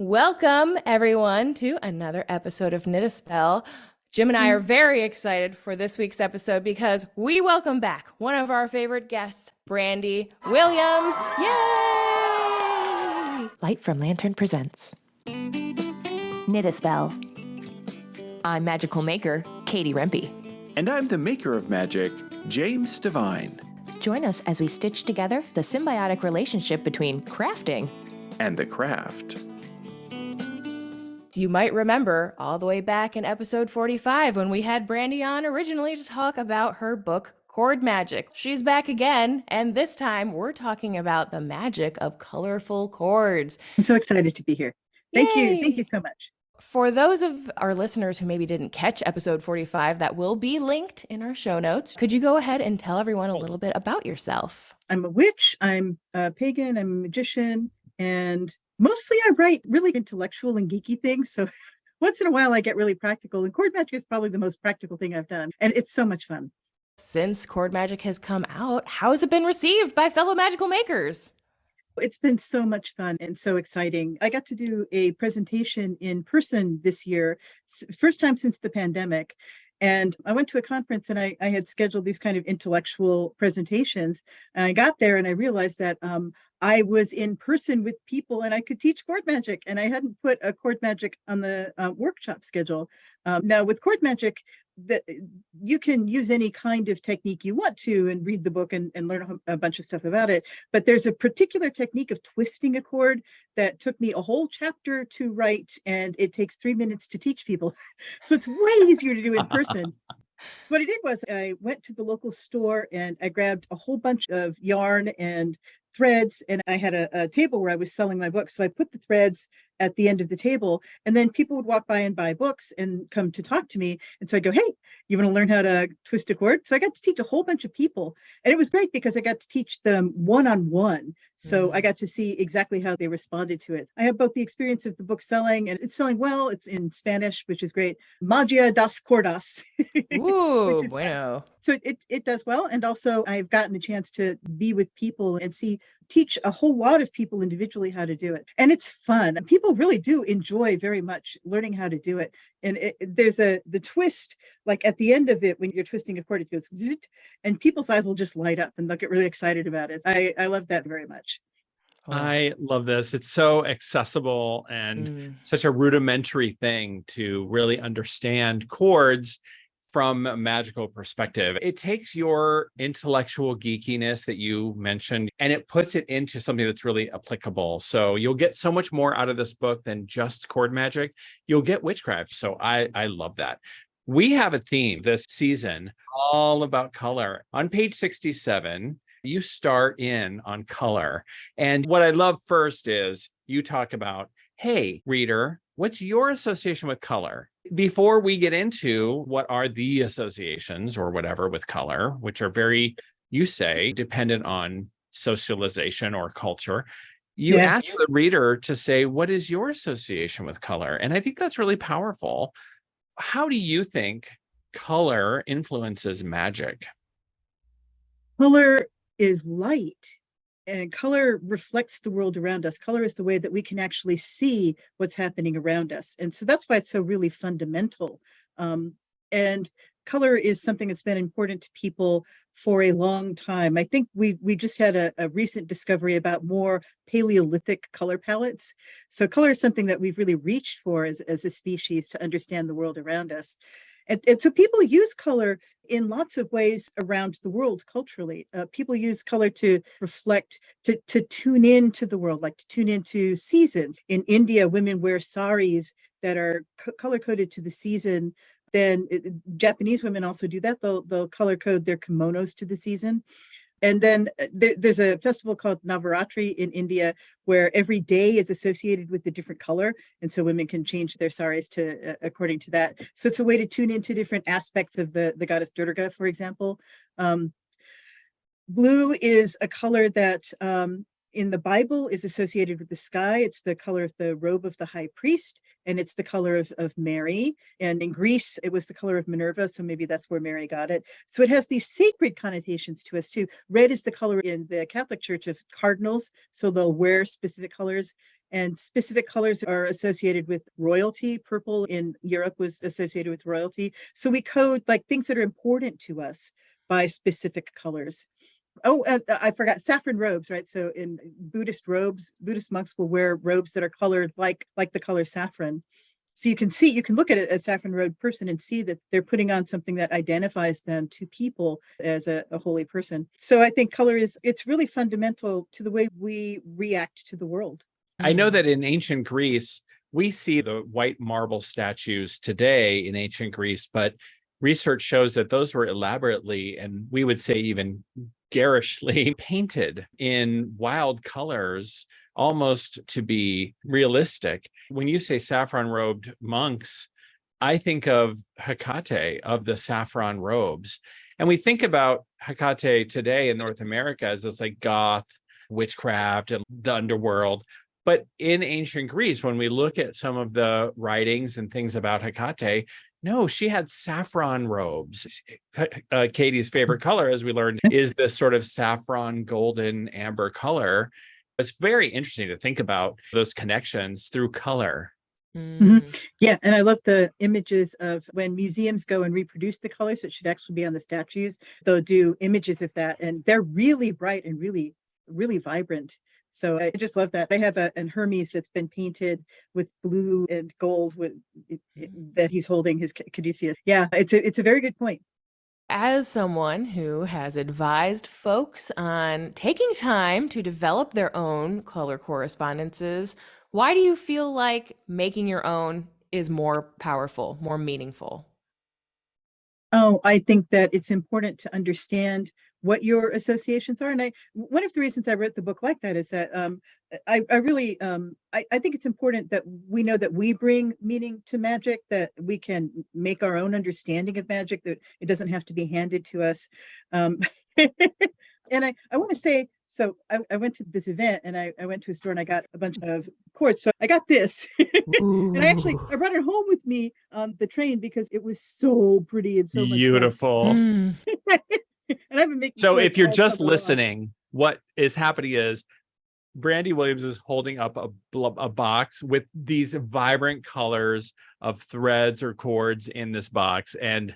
Welcome, everyone, to another episode of Knit a Spell. Jim and I are very excited for this week's episode because we welcome back one of our favorite guests, Brandy Williams. Yay! Light from Lantern presents Knit a Spell. I'm magical maker, Katie Rempe. And I'm the maker of magic, James Devine. Join us as we stitch together the symbiotic relationship between crafting And the craft. You might remember all the way back in episode 45 when we had Brandy on originally to talk about her book, Chord Magic. She's back again, and this time we're talking about the magic of colorful chords. I'm so excited to be here. Thank Yay! you. Thank you so much. For those of our listeners who maybe didn't catch episode 45, that will be linked in our show notes. Could you go ahead and tell everyone a little bit about yourself? I'm a witch, I'm a pagan, I'm a magician, and mostly I write really intellectual and geeky things. So once in a while I get really practical, and chord magic is probably the most practical thing I've done. And it's so much fun. Since Chord Magic has come out, how has it been received by fellow magical makers? It's been so much fun and so exciting. I got to do a presentation in person this year, first time since the pandemic. And I went to a conference and I had scheduled these kind of intellectual presentations. And I got there and I realized that I was in person with people and I could teach chord magic. And I hadn't put a chord magic on the workshop schedule. Now with chord magic, that you can use any kind of technique you want to and read the book and learn a bunch of stuff about it. But there's a particular technique of twisting a chord that took me a whole chapter to write, and it takes 3 minutes to teach people. So it's way easier to do in person. What I did was I went to the local store and I grabbed a whole bunch of yarn and threads, and I had a table where I was selling my books. So I put the threads at the end of the table, and then people would walk by and buy books and come to talk to me. And so I go, hey, you want to learn how to twist a chord? So I got to teach a whole bunch of people. And it was great because I got to teach them one-on-one. So I got to see exactly how they responded to it. I have both the experience of the book selling, and it's selling well. It's in Spanish, which is great. Magia das cordas. Ooh, bueno. So it does well. And also I've gotten a chance to be with people and teach a whole lot of people individually how to do it. And it's fun. People really do enjoy very much learning how to do it. And there's the twist, like at the end of it, when you're twisting a chord, it goes zzz, and people's eyes will just light up and they'll get really excited about it. I love that very much. Oh. I love this. It's so accessible and such a rudimentary thing to really understand chords from a magical perspective. It takes your intellectual geekiness that you mentioned and it puts it into something that's really applicable. So you'll get so much more out of this book than just chord magic. You'll get witchcraft. So I love that. We have a theme this season all about color. On page 67, you start in on color. And what I love first is you talk about, hey, reader, what's your association with color? Before we get into what are the associations or whatever with color, which are very, you say, dependent on socialization or culture, you ask the reader to say, what is your association with color? And I think that's really powerful. How do you think color influences magic? Color is light. And color reflects the world around us. Color is the way that we can actually see what's happening around us. And so that's why it's so really fundamental. And color is something that's been important to people for a long time. I think we just had a recent discovery about more Paleolithic color palettes. So color is something that we've really reached for as a species to understand the world around us. And so people use color in lots of ways around the world culturally. People use color to reflect, to tune into the world, like to tune into seasons. In India, women wear saris that are color-coded to the season. Then Japanese women also do that. They'll color code their kimonos to the season. And then there's a festival called Navaratri in India where every day is associated with a different color. And so women can change their saris to according to that. So it's a way to tune into different aspects of the goddess Durga, for example. Blue is a color that in the Bible is associated with the sky. It's the color of the robe of the high priest. And it's the color of Mary. And in Greece, it was the color of Minerva. So maybe that's where Mary got it. So it has these sacred connotations to us too. Red is the color in the Catholic Church of cardinals. So they'll wear specific colors. and specific colors are associated with royalty. Purple in Europe was associated with royalty. So we code like things that are important to us by specific colors. Oh, I forgot saffron robes, right? So in Buddhist robes, Buddhist monks will wear robes that are colored like the color saffron. So you can look at a saffron robed person and see that they're putting on something that identifies them to people as a holy person. So I think color it's really fundamental to the way we react to the world. I know that in ancient Greece, we see the white marble statues today in ancient Greece, but research shows that those were elaborately, and we would say even garishly, painted in wild colors, almost to be realistic. When you say saffron-robed monks, I think of Hecate, of the saffron robes. And we think about Hecate today in North America as this like goth witchcraft and the underworld. But in ancient Greece, when we look at some of the writings and things about Hecate, no, she had saffron robes. Katie's favorite color, as we learned, is this sort of saffron, golden, amber color. It's very interesting to think about those connections through color. Mm-hmm. Yeah, and I love the images of when museums go and reproduce the colors that should actually be on the statues. They'll do images of that, and they're really bright and really, really vibrant. So I just love that. I have an Hermes that's been painted with blue and gold that he's holding his caduceus. Yeah, it's a very good point. As someone who has advised folks on taking time to develop their own color correspondences, why do you feel like making your own is more powerful, more meaningful? Oh, I think that it's important to understand what your associations are. And one of the reasons I wrote the book like that is that I really I think it's important that we know that we bring meaning to magic, that we can make our own understanding of magic, that it doesn't have to be handed to us. And I want to say, so I went to this event and I went to a store and I got a bunch of cords. So I got this. And I brought it home with me on the train because it was so pretty and so beautiful. And I've been making so if you're all just summer listening, what is happening is Brandy Williams is holding up a box with these vibrant colors of threads or cords in this box. And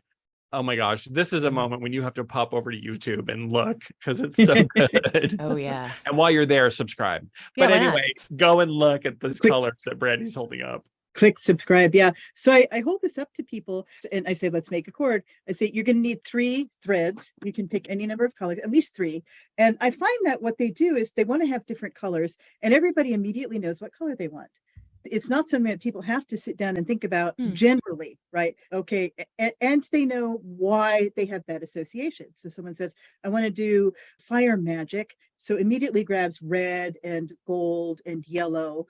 oh my gosh, this is a moment when you have to pop over to YouTube and look because it's so good. Oh, yeah. And while you're there, subscribe. Yeah, but why not? anyway, go and look at the Click. colors that Brandy's holding up. Click subscribe. Yeah. So I hold this up to people and I say, let's make a cord. I say, you're going to need 3 threads. You can pick any number of colors, at least 3. And I find that what they do is they want to have different colors and everybody immediately knows what color they want. It's not something that people have to sit down and think about generally, right? Okay. And they know why they have that association. So someone says, I want to do fire magic. So immediately grabs red and gold and yellow.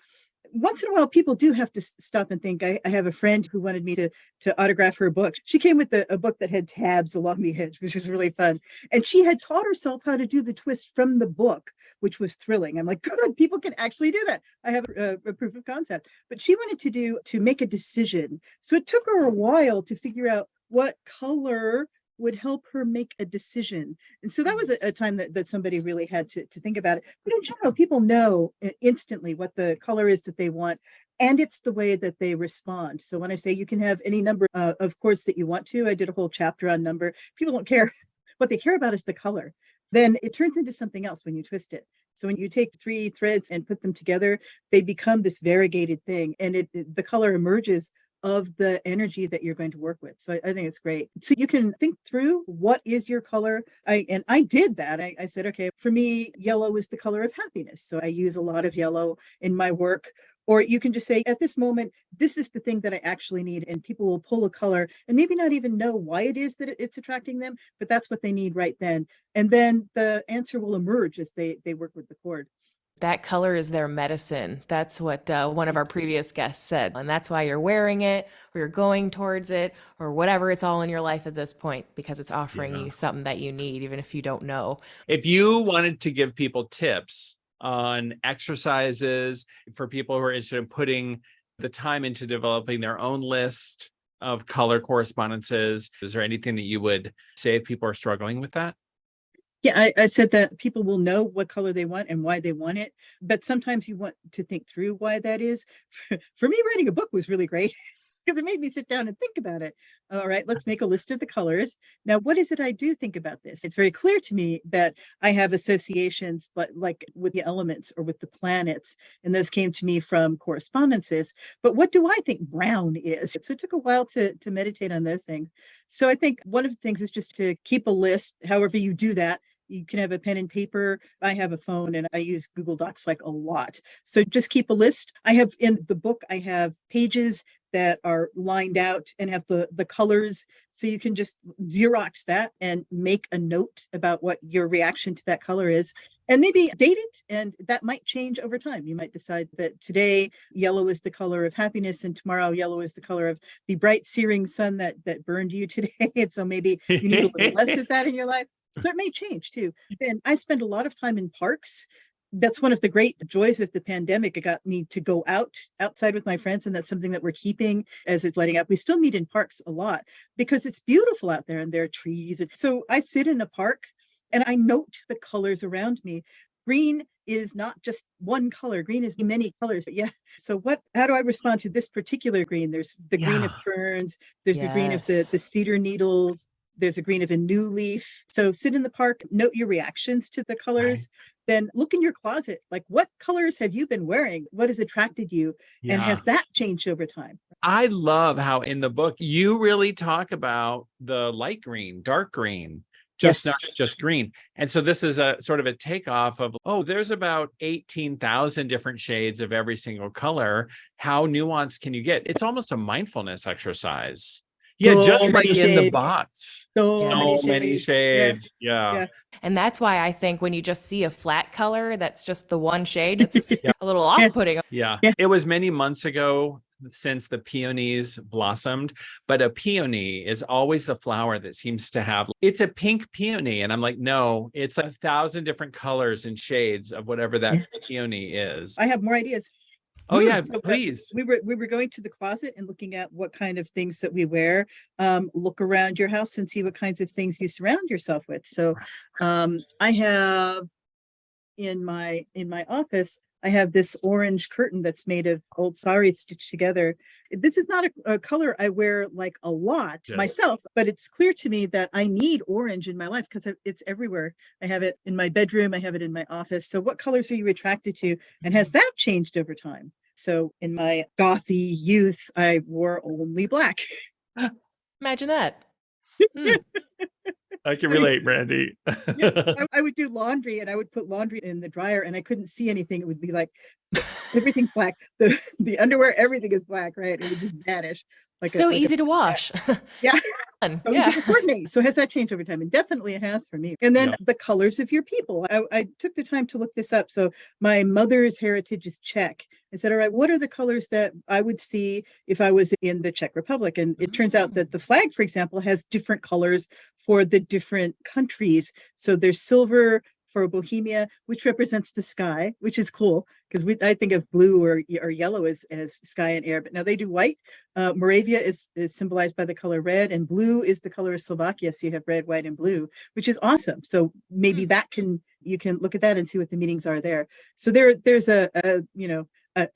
Once in a while, people do have to stop and think. I have a friend who wanted me to autograph her book. She came with a book that had tabs along the edge, which is really fun. And she had taught herself how to do the twist from the book, which was thrilling. I'm like, good, people can actually do that. I have a proof of concept. But she wanted to make a decision. So it took her a while to figure out what color would help her make a decision. And so that was a time that somebody really had to think about it. But in general, people know instantly what the color is that they want, and it's the way that they respond. So when I say you can have any number of cords that you want to, I did a whole chapter on number. People don't care. What they care about is the color. Then it turns into something else when you twist it. So when you take 3 threads and put them together, they become this variegated thing, and the color emerges of the energy that you're going to work with. So I think it's great. So you can think through what is your color. I did that. I said, okay, for me, yellow is the color of happiness. So I use a lot of yellow in my work. Or you can just say, at this moment, this is the thing that I actually need. And people will pull a color and maybe not even know why it is that it's attracting them, but that's what they need right then. And then the answer will emerge as they work with the chord. That color is their medicine. That's what one of our previous guests said. And that's why you're wearing it or you're going towards it or whatever. It's all in your life at this point because it's offering you something that you need, even if you don't know. If you wanted to give people tips on exercises for people who are interested in putting the time into developing their own list of color correspondences, is there anything that you would say if people are struggling with that? Yeah, I said that people will know what color they want and why they want it, but sometimes you want to think through why that is. For me, writing a book was really great because it made me sit down and think about it. All right, let's make a list of the colors. Now, what is it I do think about this? It's very clear to me that I have associations like with the elements or with the planets, and those came to me from correspondences. But what do I think brown is? So it took a while to meditate on those things. So I think one of the things is just to keep a list, however you do that. You can have a pen and paper. I have a phone and I use Google Docs like a lot. So just keep a list. I have in the book, I have pages that are lined out and have the colors. So you can just Xerox that and make a note about what your reaction to that color is. And maybe date it, and that might change over time. You might decide that today yellow is the color of happiness, and tomorrow yellow is the color of the bright searing sun that burned you today. And so maybe you need a little less of that in your life. So it may change too. And I spend a lot of time in parks. That's one of the great joys of the pandemic. It got me to go outside with my friends, and that's something that we're keeping as it's letting up. We still meet in parks a lot because it's beautiful out there and there are trees. And so I sit in a park and I note the colors around me. Green is not just one color. Green is many colors. Yeah. So how do I respond to this particular green? There's the green of ferns. There's the green of the cedar needles. There's a green of a new leaf. So sit in the park, note your reactions to the colors. Right. Then look in your closet. Like, what colors have you been wearing? What has attracted you? Yeah. And has that changed over time? I love how in the book, you really talk about the light green, dark green, just not just green. And so this is a sort of a takeoff of, there's about 18,000 different shades of every single color. How nuanced can you get? It's almost a mindfulness exercise. Yeah, just like in the box. So many shades. Yeah. And that's why I think when you just see a flat color, that's just the one shade, it's a little off-putting. Yeah. It was many months ago since the peonies blossomed, but a peony is always the flower that seems to have, it's a pink peony. And I'm like, no, it's 1,000 different colors and shades of whatever that peony is. I have more ideas. Oh yeah, so please. We were going to the closet and looking at what kind of things that we wear. Look around your house and see what kinds of things you surround yourself with. So I have in my office, I have this orange curtain that's made of old sari stitched together. This is not a color I wear like a lot myself, but it's clear to me that I need orange in my life because it's everywhere. I have it in my bedroom. I have it in my office. So what colors are you attracted to? And has that changed over time? So in my gothy youth, I wore only black. Imagine that. I can relate, Brandy. I would do laundry and I would put laundry in the dryer and I couldn't see anything. It would be like, everything's black. The underwear, everything is black, right? It would just vanish. So easy to wash. Yeah. So easy to coordinate. So has that changed over time? And definitely it has for me. And then the colors of your people. I took the time to look this up. So my mother's heritage is Czech. I said, all right, what are the colors that I would see if I was in the Czech Republic? And it turns out that the flag, for example, has different colors for the different countries. So there's silver for Bohemia, which represents the sky, which is cool because I think of blue or yellow as sky and air. But now they do white. Moravia is symbolized by the color red, and blue is the color of Slovakia. So you have red, white, and blue, which is awesome. So maybe you can look at that and see what the meanings are there. So there's a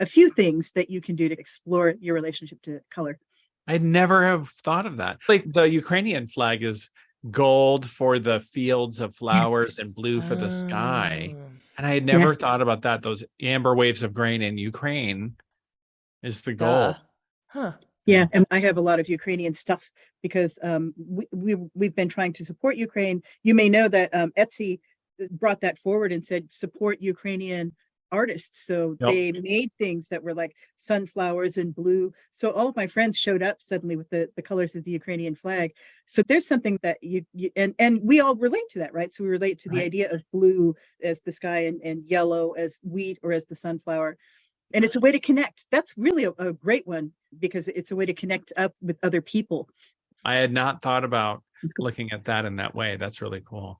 few things that you can do to explore your relationship to color. I'd never have thought of that. Like the Ukrainian flag is gold for the fields of flowers and blue for the sky. And I had never thought about that. Those amber waves of grain in Ukraine is the gold. Yeah, and I have a lot of Ukrainian stuff because we've been trying to support Ukraine. You may know that Etsy brought that forward and said support Ukrainian artists. So they made things that were like sunflowers and blue. So all of my friends showed up suddenly with the colors of the Ukrainian flag. So there's something that you and we all relate to that, right? So we relate to the idea of blue as the sky and yellow as wheat or as the sunflower. And it's a way to connect. That's really a great one because it's a way to connect up with other people. I had not thought about looking at that in that way. That's really cool.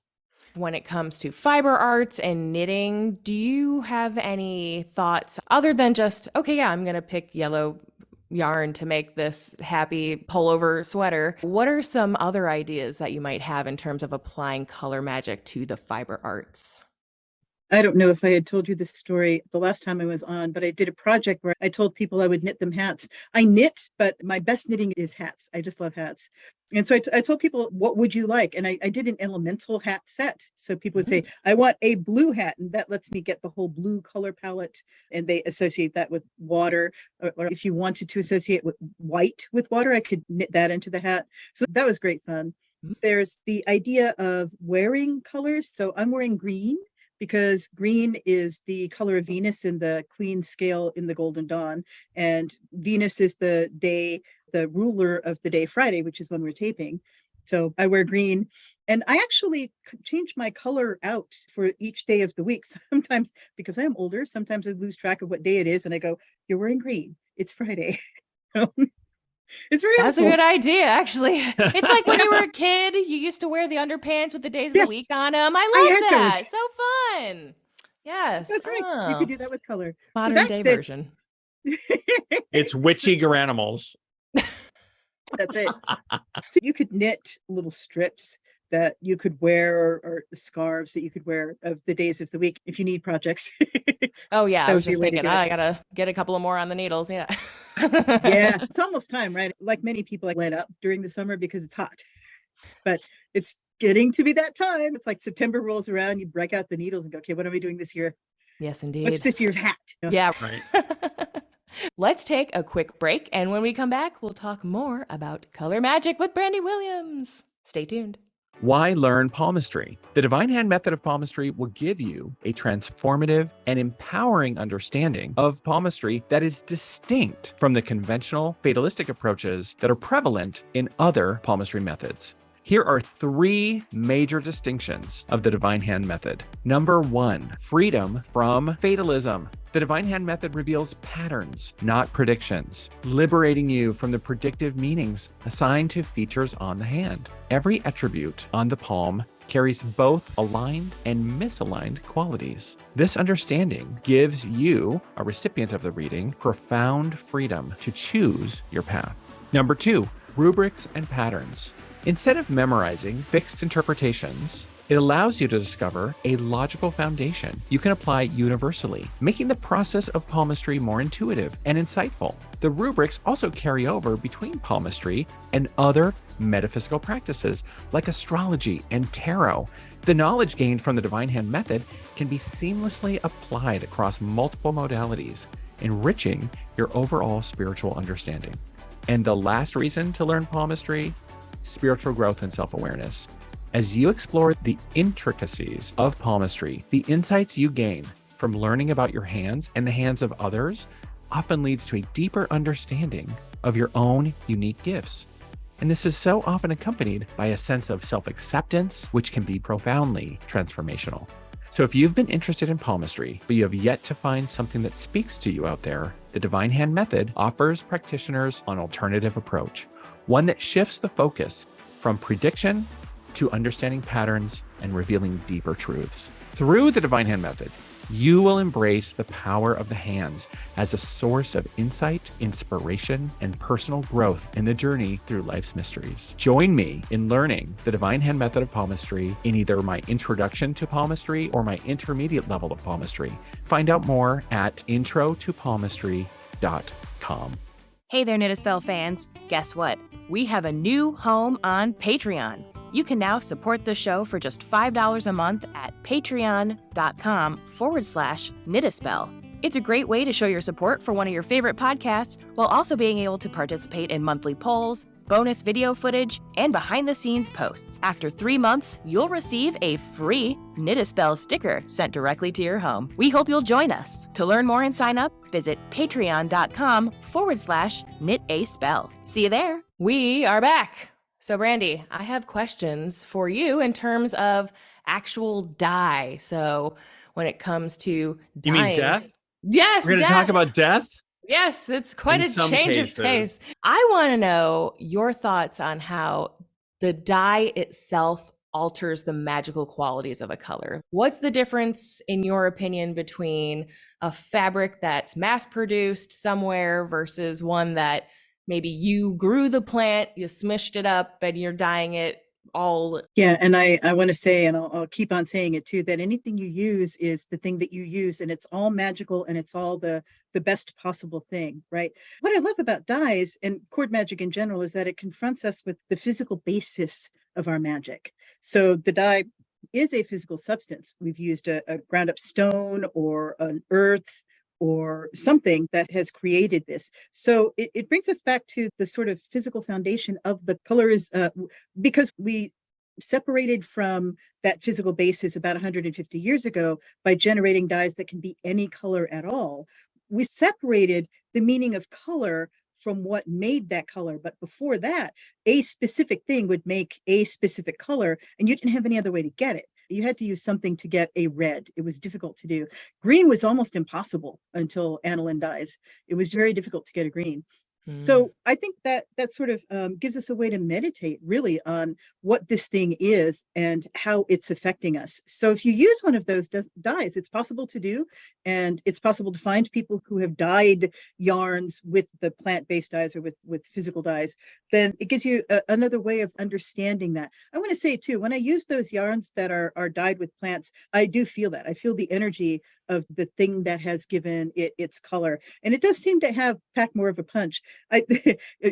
When it comes to fiber arts and knitting, do you have any thoughts other than just, I'm going to pick yellow yarn to make this happy pullover sweater. What are some other ideas that you might have in terms of applying color magic to the fiber arts? I don't know if I had told you this story the last time I was on, but I did a project where I told people I would knit them hats. I knit, but my best knitting is hats. I just love hats. And so I told people, what would you like? And I did an elemental hat set. So people would say, I want a blue hat. And that lets me get the whole blue color palette. And they associate that with water. Or if you wanted to associate with white with water, I could knit that into the hat. So that was great fun. There's the idea of wearing colors. So I'm wearing green, because green is the color of Venus in the Queen scale in the Golden Dawn. And Venus is the ruler of the day Friday, which is when we're taping. So I wear green. And I actually change my color out for each day of the week. Sometimes, because I am older, sometimes I lose track of what day it is. And I go, you're wearing green. It's Friday. It's very That's helpful. a good idea, actually. It's like when you were a kid, you used to wear the underpants with the days of the week on them. I love that. Those. So fun. Yes. That's right. You could do that with color. Modern day version. It's witchy garanimals. That's it. So you could knit little strips that you could wear, or scarves that you could wear of the days of the week if you need projects. Oh yeah, I was just thinking, I gotta get a couple of more on the needles. Yeah. Yeah, it's almost time, right? Like many people, I let up during the summer because it's hot, but it's getting to be that time. It's like September rolls around, you break out the needles and go, okay, what am I doing this year? Yes, indeed. What's this year's hat? Yeah, right. Let's take a quick break, and when we come back, we'll talk more about color magic with Brandy Williams. Stay tuned. Why learn palmistry? The Divine Hand method of palmistry will give you a transformative and empowering understanding of palmistry that is distinct from the conventional fatalistic approaches that are prevalent in other palmistry methods. Here are 3 major distinctions of the Divine Hand method. Number 1, freedom from fatalism. The Divine Hand method reveals patterns, not predictions, liberating you from the predictive meanings assigned to features on the hand. Every attribute on the palm carries both aligned and misaligned qualities. This understanding gives you, a recipient of the reading, profound freedom to choose your path. Number 2, rubrics and patterns. Instead of memorizing fixed interpretations, it allows you to discover a logical foundation you can apply universally, making the process of palmistry more intuitive and insightful. The rubrics also carry over between palmistry and other metaphysical practices like astrology and tarot. The knowledge gained from the Divine Hand method can be seamlessly applied across multiple modalities, enriching your overall spiritual understanding. And the last reason to learn palmistry: spiritual growth and self-awareness. As you explore the intricacies of palmistry, the insights you gain from learning about your hands and the hands of others often leads to a deeper understanding of your own unique gifts. And this is so often accompanied by a sense of self-acceptance, which can be profoundly transformational. So if you've been interested in palmistry, but you have yet to find something that speaks to you out there, the Divine Hand method offers practitioners an alternative approach, one that shifts the focus from prediction to understanding patterns and revealing deeper truths. Through the Divine Hand method, you will embrace the power of the hands as a source of insight, inspiration, and personal growth in the journey through life's mysteries. Join me in learning the Divine Hand method of palmistry in either my introduction to palmistry or my intermediate level of palmistry. Find out more at intro-to-palmistry.com. Hey there, Knit a Spell fans. Guess what? We have a new home on Patreon. You can now support the show for just $5 a month at patreon.com/knitaspell. It's a great way to show your support for one of your favorite podcasts while also being able to participate in monthly polls, bonus video footage, and behind-the-scenes posts. After 3 months, you'll receive a free Knit a Spell sticker sent directly to your home. We hope you'll join us. To learn more and sign up, visit patreon.com/knitaspell. See you there. We are back. So Brandy, I have questions for you in terms of actual dye. So when it comes to You mean death? Yes, We're going to talk about death? Yes, it's quite In a some change cases. of pace. I want to know your thoughts on how the dye itself alters the magical qualities of a color. What's the difference, in your opinion, between a fabric that's mass produced somewhere versus one that maybe you grew the plant, you smushed it up, and you're dyeing it all? Yeah, and I want to say, and I'll keep on saying it too, that anything you use is the thing that you use, and it's all magical, and it's all the best possible thing, right? What I love about dyes and cord magic in general is that it confronts us with the physical basis of our magic. So the dye is a physical substance. We've used a ground up stone or an earth or something that has created this. So it brings us back to the sort of physical foundation of the colors, because we separated from that physical basis about 150 years ago by generating dyes that can be any color at all. We separated the meaning of color from what made that color. But before that, a specific thing would make a specific color, and you didn't have any other way to get it. You had to use something to get a red. It was difficult to do. Green was almost impossible until aniline dyes. It was very difficult to get a green. So I think that sort of gives us a way to meditate really on what this thing is and how it's affecting us. So if you use one of those dyes, it's possible to do, and it's possible to find people who have dyed yarns with the plant-based dyes or with physical dyes. Then it gives you another way of understanding that. I want to say too, when I use those yarns that are dyed with plants, I do feel that. I feel the energy of the thing that has given it its color. And it does seem to pack more of a punch.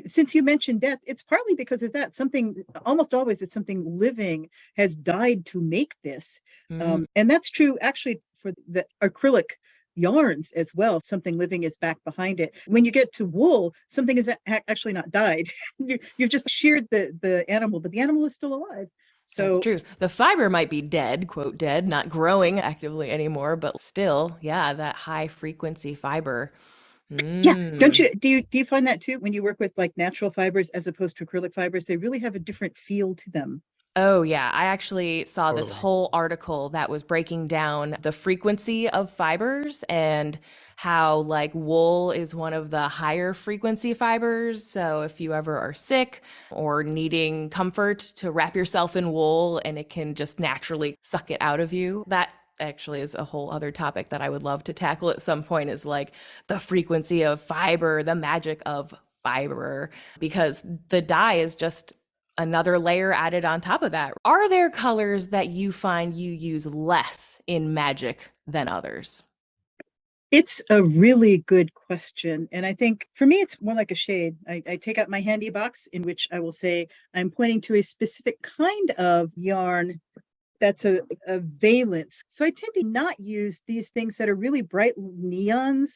Since you mentioned death, it's partly because of that. Something, almost always it's something living has died to make this. And that's true actually for the acrylic yarns as well. Something living is back behind it. When you get to wool, something is actually not died. You've just sheared the animal, but the animal is still alive. So that's true. The fiber might be dead, quote dead, not growing actively anymore, but still, yeah, that high frequency fiber. Yeah, don't you do you find that too when you work with like natural fibers as opposed to acrylic fibers? They really have a different feel to them. Oh, yeah. I actually saw this Totally. whole article that was breaking down the frequency of fibers and how, like, wool is one of the higher frequency fibers. So, if you ever are sick or needing comfort, to wrap yourself in wool and it can just naturally suck it out of you. That actually is a whole other topic that I would love to tackle at some point, is like the frequency of fiber, the magic of fiber, because the dye is just another layer added on top of that. Are there colors that you find you use less in magic than others? It's a really good question. And I think for me, it's more like a shade. I take out my handy box in which I will say, I'm pointing to a specific kind of yarn that's a valence. So I tend to not use these things that are really bright neons.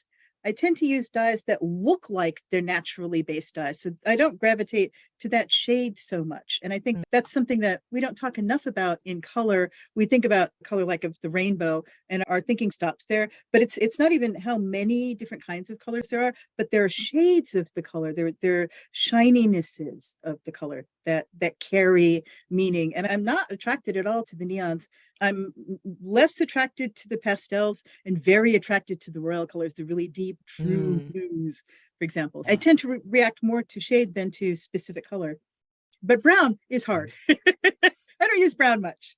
I tend to use dyes that look like they're naturally based dyes. So I don't gravitate to that shade so much. And I think that's something that we don't talk enough about in color. We think about color like of the rainbow and our thinking stops there, but it's not even how many different kinds of colors there are, but there are shades of the color. There are shininesses of the color that carry meaning. And I'm not attracted at all to the neons. I'm less attracted to the pastels and very attracted to the royal colors, the really deep, true blues, for example. I tend to react more to shade than to specific color. But brown is hard. I don't use brown much.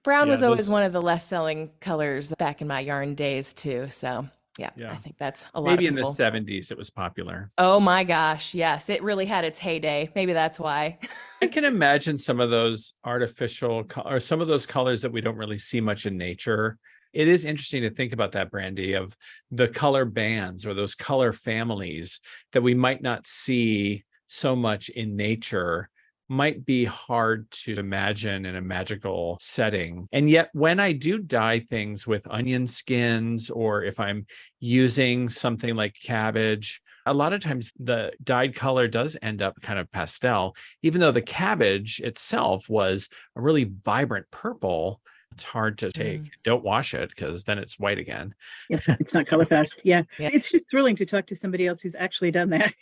Brown Yeah, was always those- one of the less selling colors back in my yarn days too. So yeah, Yeah. I think that's a lot Maybe of in the people. 70s it was popular. Oh my gosh, yes, it really had its heyday. Maybe that's why. I can imagine some of those artificial or some of those colors that we don't really see much in nature. It is interesting to think about that, Brandy, of the color bands or those color families that we might not see so much in nature, might be hard to imagine in a magical setting. And yet, when I do dye things with onion skins, or if I'm using something like cabbage, a lot of times the dyed color does end up kind of pastel, even though the cabbage itself was a really vibrant purple. It's hard to take. Don't wash it because then it's white again. Yeah, it's not color fast. Yeah. Yeah. It's just thrilling to talk to somebody else who's actually done that.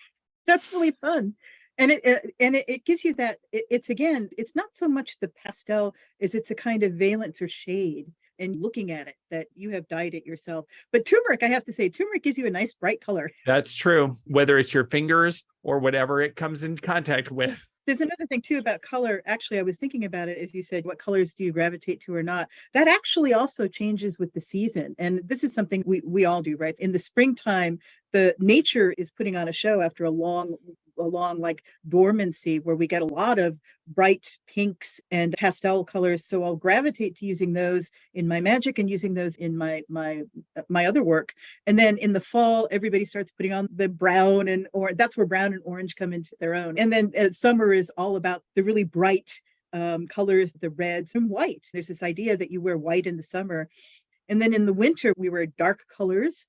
That's really fun. And it gives you that it's again, it's not so much the pastel as it's a kind of valence or shade, and looking at it that you have dyed it yourself. But turmeric, I have to say, turmeric gives you a nice bright color. That's true. Whether it's your fingers or whatever it comes in contact with. There's another thing too about color. Actually, I was thinking about it as you said, what colors do you gravitate to or not? That actually also changes with the season. And this is something we all do, right? In the springtime, the nature is putting on a show after a long like dormancy where we get a lot of bright pinks and pastel colors. So I'll gravitate to using those in my magic and using those in my other work. And then in the fall, everybody starts putting on the brown and orange. That's where brown and orange come into their own. And then summer is all about the really bright colors, the reds and white. There's this idea that you wear white in the summer. And then in the winter, we wear dark colors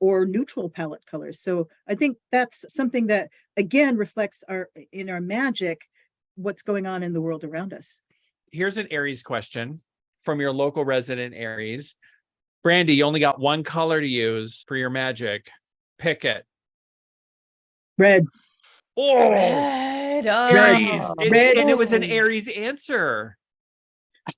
or neutral palette colors. So I think that's something that again reflects in our magic, what's going on in the world around us. Here's an Aries question from your local resident Aries. Brandy, you only got one color to use for your magic. Pick it. Red. Oh, Red. Aries. Red. And it was an Aries answer.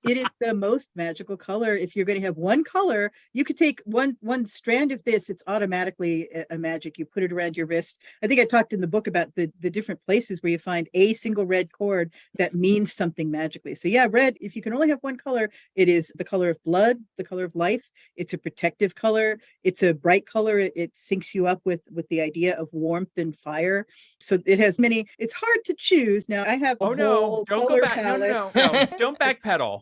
It is the most magical color. If you're going to have one color, you could take one strand of this. It's automatically a magic. You put it around your wrist. I think I talked in the book about the different places where you find a single red cord that means something magically. So yeah, red, if you can only have one color, it is the color of blood, the color of life. It's a protective color. It's a bright color. It syncs you up with the idea of warmth and fire. So it has many. It's hard to choose. Now I have Don't go back. No. Don't backpedal.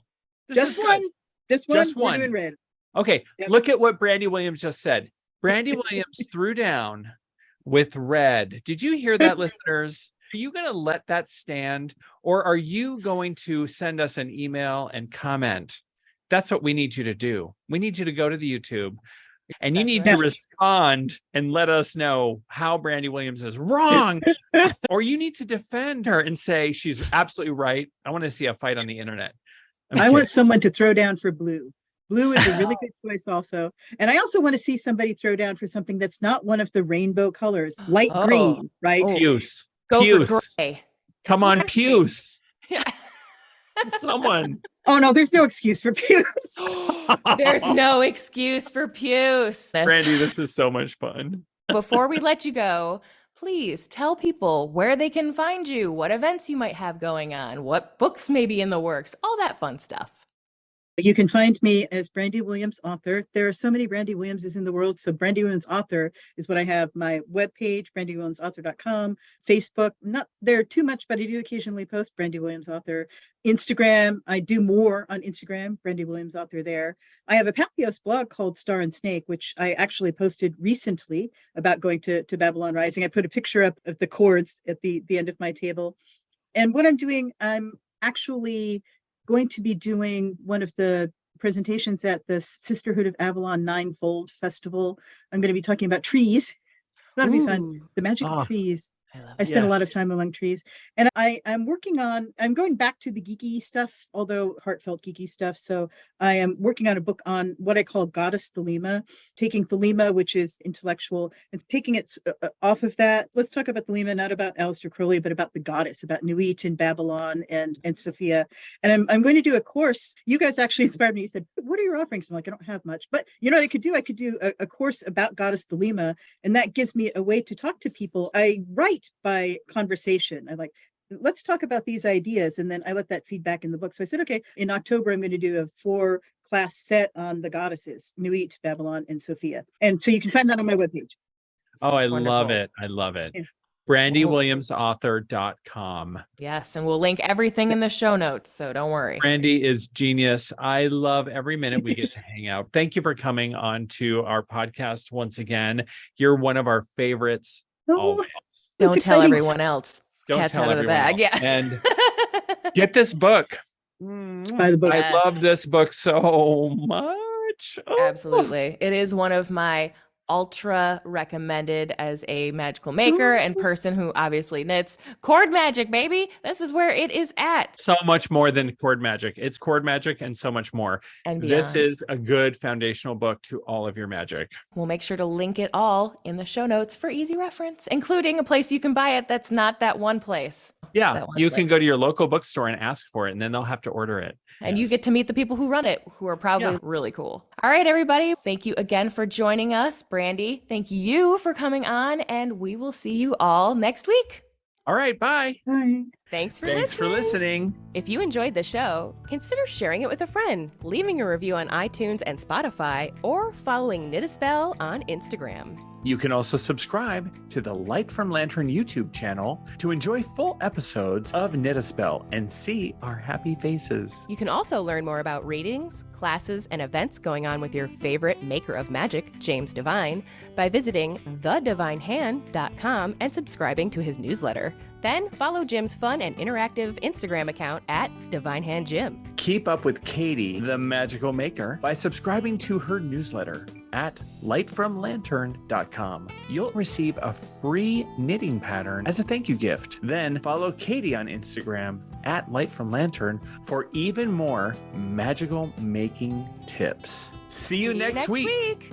Just one. We're doing red. Okay, Yep. Look at what Brandy Williams just said. Brandy Williams threw down with red. Did you hear that, listeners? Are you going to let that stand, or are you going to send us an email and comment? That's what we need you to do. We need you to go to the YouTube, and you need to respond and let us know how Brandy Williams is wrong, or you need to defend her and say she's absolutely right. I want to see a fight on the internet. I want someone to throw down for blue. Blue is a really good choice also. And I also want to see somebody throw down for something that's not one of the rainbow colors. Light green, right? Puce. Go Puce. for gray. Come on, Puce. Yeah. Someone. Oh no, there's no excuse for puce. There's no excuse for puce. Brandy, this is so much fun. Before we let you go, please tell people where they can find you, what events you might have going on, what books may be in the works, all that fun stuff. You can find me as Brandy Williams author. There are so many Brandy Williamses in the world. So Brandy Williams author is what I have. My webpage, brandywilliamsauthor.com, Facebook, not there too much, but I do occasionally post Brandy Williams author. Instagram, I do more on Instagram, Brandy Williams author there. I have a Patheos blog called Star and Snake, which I actually posted recently about going to Babylon Rising. I put a picture up of the chords at the end of my table. And what I'm doing, I'm actually going to be doing one of the presentations at the Sisterhood of Avalon Ninefold Festival. I'm going to be talking about trees. That'll be fun. The magic of trees. I spend a lot of time among trees. And I'm going back to the geeky stuff, although heartfelt geeky stuff. So I am working on a book on what I call goddess Thelema, taking Thelema, which is intellectual, and taking it off of that. Let's talk about Thelema, not about Aleister Crowley, but about the goddess, about Nuit in Babylon and Sophia. And I'm going to do a course. You guys actually inspired me. You said, what are your offerings? I'm like, I don't have much. But you know what I could do? I could do a course about goddess Thelema, and that gives me a way to talk to people. I write by conversation. I like, let's talk about these ideas. And then I let that feedback in the book. So I said, okay, in October, I'm going to do a 4-class set on the goddesses, Nuit, Babylon, and Sophia. And so you can find that on my webpage. Oh, I Wonderful. love it. I love it. Yeah. BrandyWilliamsAuthor.com. Yes, and we'll link everything in the show notes, so don't worry. Brandy is genius. I love every minute we get to hang out. Thank you for coming on to our podcast once again. You're one of our favorites. Always. Don't tell exciting. everyone else. Don't Cat's tell out of the everyone bag. else. Yeah. And get this book. Buy the book. I love this book so much. Oh. Absolutely. It is one of my ultra recommended as a magical maker and person who obviously knits. Chord magic, baby. This is where it is at. So much more than chord magic. It's chord magic and so much more. And This beyond. is a good foundational book to all of your magic. We'll make sure to link it all in the show notes for easy reference, including a place you can buy it that's not that one place. Yeah, That one you can place. go to your local bookstore and ask for it, and then they'll have to order it. And you get to meet the people who run it, who are probably really cool. All right, everybody. Thank you again for joining us. Brandy, thank you for coming on, and we will see you all next week. All right, bye. Bye. Thanks for Thanks for listening. If you enjoyed the show, consider sharing it with a friend, leaving a review on iTunes and Spotify, or following Knit a Spell on Instagram. You can also subscribe to the Light from Lantern YouTube channel to enjoy full episodes of Knit a Spell and see our happy faces. You can also learn more about readings, classes, and events going on with your favorite maker of magic, James Devine, by visiting thedivinehand.com and subscribing to his newsletter. Then follow Jim's fun and interactive Instagram account at DivineHandJim. Keep up with Katie, the magical maker, by subscribing to her newsletter at lightfromlantern.com. You'll receive a free knitting pattern as a thank you gift. Then follow Katie on Instagram at lightfromlantern for even more magical making tips. See you next week.